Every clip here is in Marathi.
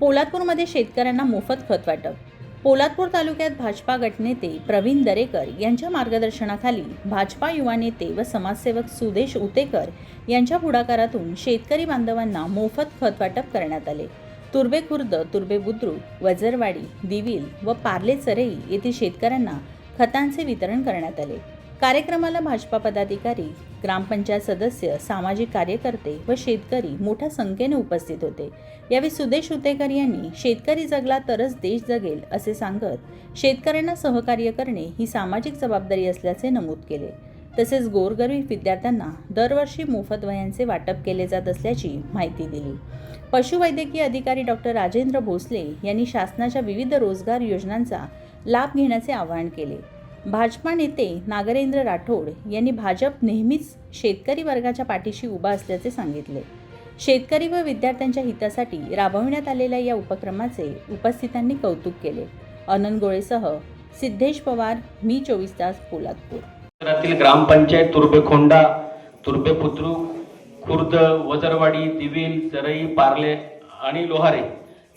पोलादपूरमध्ये शेतकऱ्यांना मोफत खत वाटप। पोलादपूर तालुक्यात भाजपा गटनेते प्रवीण दरेकर यांच्या मार्गदर्शनाखाली भाजपा युवा नेते व समाजसेवक सुदेश उतेकर यांच्या पुढाकारातून शेतकरी बांधवांना मोफत खत वाटप करण्यात आले। तुर्बे खुर्द, तुर्बे बुद्रुक, वजरवाडी, दिविल व पार्ले चरई येथील शेतकऱ्यांना खतांचे वितरण करण्यात आले। कार्यक्रमाला भाजपा पदाधिकारी, ग्रामपंचायत सदस्य, सामाजिक कार्यकर्ते व शेतकरी मोठ्या संख्येने उपस्थित होते। यावेळी सुदेश उतेकर यांनी शेतकरी जगला तरच देश जगेल असे सांगत शेतकऱ्यांना सहकार्य करणे ही सामाजिक जबाबदारी असल्याचे नमूद केले। तसेच गोरगरीब विद्यार्थ्यांना दरवर्षी मोफत वह्यांचे वाटप केले जात असल्याची माहिती दिली। पशुवैद्यकीय अधिकारी डॉक्टर राजेंद्र भोसले यांनी शासनाच्या विविध रोजगार योजनांचा लाभ घेण्याचे आवाहन केले। भाजपा नेते नागरेंद्र राठोड यांनी भाजप नेहमीच शेतकरी वर्गाच्या पाठीशी उभा असल्याचे सांगितले। शेतकरी व विद्यार्थ्यांच्या हितासाठी राबवण्यात आलेल्या या उपक्रमाचे उपस्थितांनी कौतुक केले। अनंत गोळेसह सिद्धेश पवार, मी 24 तास, पोलादपूर। शहरातील ग्रामपंचायत तुर्बेखोंडा, तुर्बे बुद्रुक, खुर्द, वजरवाडी, दिविल, चरई, पार्ले आणि लोहारे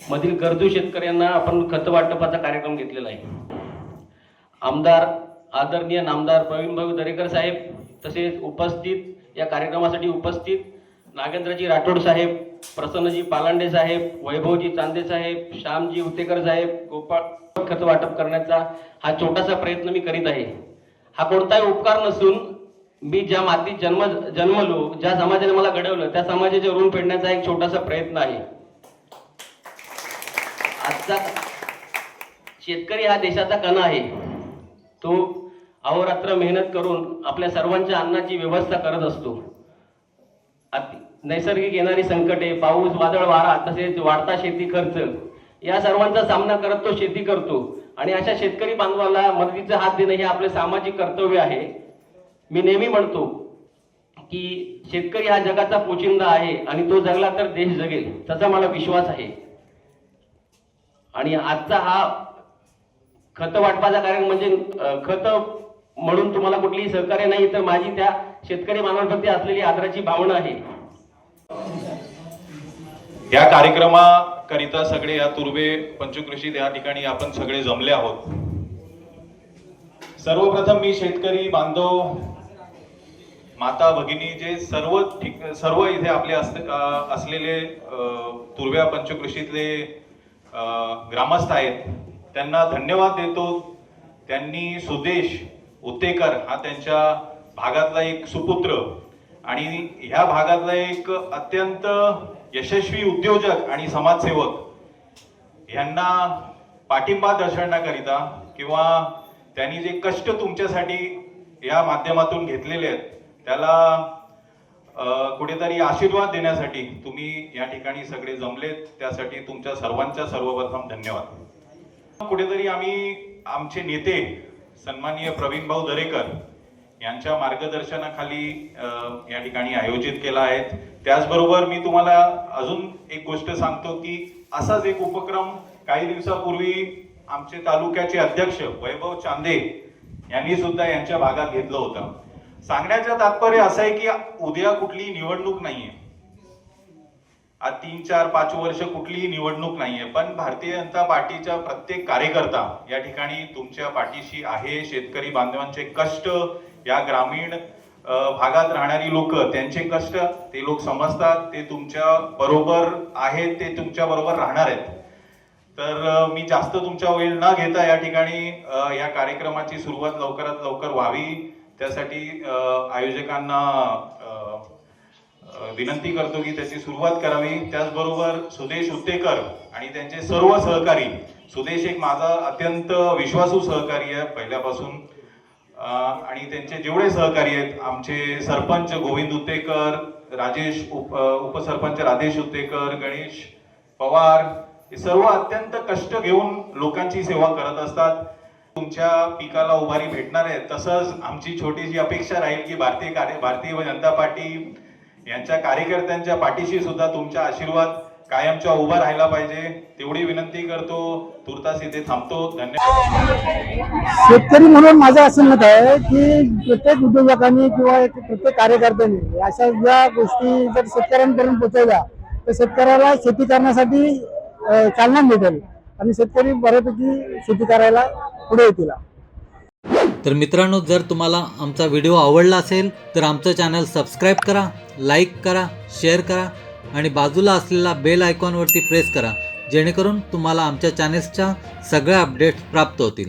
मधील गरजू शेतकऱ्यांना आपण खत वाटपाचा कार्यक्रम घेतलेला आहे। आमदार आदरणीय नामदार प्रवीणभाऊ दरेकर साहेब, तसेच उपस्थित या कार्यक्रमासाठी उपस्थित नागेंद्रजी राठोड साहेब, प्रसन्नजी पालांडे साहेब, वैभवजी चांदे साहेब, श्यामजी उतेकर साहेब, गोपाळ खत वाटप करण्याचा हा छोटासा प्रयत्न मी करीत आहे। हा कोणताही उपकार नसून मी ज्या मातीत जन्मलो, ज्या समाजाने मला घडवलं त्या समाजाचे ऋण फेडण्याचा एक छोटासा प्रयत्न आहे। आजचा शेतकरी हा देशाचा कणा आहे। तो अहोरात्र मेहनत करून आपल्या सर्वांच्या अन्नाची व्यवस्था करत असतो। नैसर्गिक येणारी संकटे, पाऊस, वादळ, वारा, तसेच वाढता शेती खर्च या सर्वांचा सामना करत तो शेती करतो आणि अशा शेतकरी बांधवाला मदतीचा हात देणे हे आपले सामाजिक कर्तव्य आहे। मी नेहमी म्हणतो की शेतकरी हा जगाचा पोशिंदा आहे आणि तो जगला तर देश जगेल, त्याचा मला विश्वास आहे। आणि आजचा हा खत वाटपाचा कार्यक्रम म्हणजे खत म्हणून तुम्हाला कुठलीही सहकार्य नाही, तर माझी त्या शेतकरी बांधवांप्रती असलेली आदराची भावना आहे। या कार्यक्रमाकरिता सगळे या तुर्बे पंचकृषीत या ठिकाणी आपण सगळे जमले आहोत। सर्वप्रथम मी शेतकरी बांधव, माता भगिनी जे सर्व इथे आपले असलेले तुर्ब्या पंचकृषीतले ग्रामस्थ आहेत त्यांना धन्यवाद देतो। त्यांनी सुदेश उतेकर हा त्यांच्या भागातला एक सुपुत्र आणि ह्या भागातला एक अत्यंत यशस्वी उद्योजक आणि समाजसेवक यांना पाठिंबा दर्शवण्याकरिता किंवा त्यांनी जे कष्ट तुमच्यासाठी या माध्यमातून घेतलेले आहेत त्याला कुठेतरी आशीर्वाद देण्यासाठी तुम्ही या ठिकाणी सगळे जमलेत, त्यासाठी तुमच्या सर्वांचा सर्वप्रथम धन्यवाद। कुठेतरी आम्ही आमचे नेते सन्माननीय प्रवीणभाऊ दरेकर यांच्या मार्गदर्शनाखाली या ठिकाणी आयोजित केला आहे। त्याचबरोबर मी तुम्हाला अजून एक गोष्ट सांगतो की असाच एक उपक्रम काही दिवसापूर्वी आमचे तालुक्याचे अध्यक्ष वैभव चांदे यांनी सुद्धा यांच्या भागात घेतलं होतं। सांगण्याचं तात्पर्य असं आहे की उद्या कुठलीही निवडणूक नाहीये, आज 3, 4, 5 वर्ष कुठलीही निवडणूक नाहीये, पण भारतीय जनता पार्टीचा प्रत्येक कार्यकर्ता या ठिकाणी तुमच्या पाठीशी आहे। शेतकरी बांधवांचे कष्ट, या ग्रामीण भागात राहणारी लोक त्यांचे कष्ट ते लोक समजतात, ते तुमच्या बरोबर आहेत, ते तुमच्या बरोबर राहणार आहेत। तर मी जास्त तुमचा वेळ न घेता या ठिकाणी या कार्यक्रमाची सुरुवात लवकरात लवकर व्हावी त्यासाठी आयोजकांना विनंती करतो की त्याची सुरुवात करावी। त्याचबरोबर सुदेश उतेकर आणि त्यांचे सर्व सहकारी, सुदेश एक माझा अत्यंत विश्वासू सहकारी आहे पहिल्यापासून, आणि त्यांचे जेवढे सहकारी आहेत आमचे सरपंच गोविंद उतेकर, राजेश उपसरपंच राजेश उतेकर, गणेश पवार, हे सर्व अत्यंत कष्ट घेऊन लोकांची सेवा करत असतात। तुमच्या पिकाला उभारी भेटणार आहे। तसंच आमची छोटीशी अपेक्षा राहील की भारतीय जनता पार्टी यांच्या कार्यकर्त्यांच्या पाठीशी सुद्धा तुमचा आशीर्वाद कायमचा उभा राहायला पाहिजे, तेवढी विनंती करतो। तुर्तास इथे थांबतो। धन्यवाद। शेतकरी म्हणून माझं असं मत आहे की प्रत्येक उद्योजकांनी किंवा प्रत्येक कार्यकर्त्यांनी अशा ज्या गोष्टी जर शेतकऱ्यांपर्यंत पोहोचवल्या तर शेतकऱ्याला शेती करण्यासाठी चालना मिळेल आणि शेतकरी बऱ्यापैकी शेती करायला पुढे येतील. तर मित्रांनो, जर तुम्हाला आमचा व्हिडिओ आवडला असेल तर आमचं चॅनल सबस्क्राईब करा, लाईक करा, शेअर करा आणि बाजूला असलेला बेल आयकॉनवरती प्रेस करा, जेणेकरून तुम्हाला आमच्या चॅनल्सच्या सगळ्या अपडेट्स प्राप्त होतील.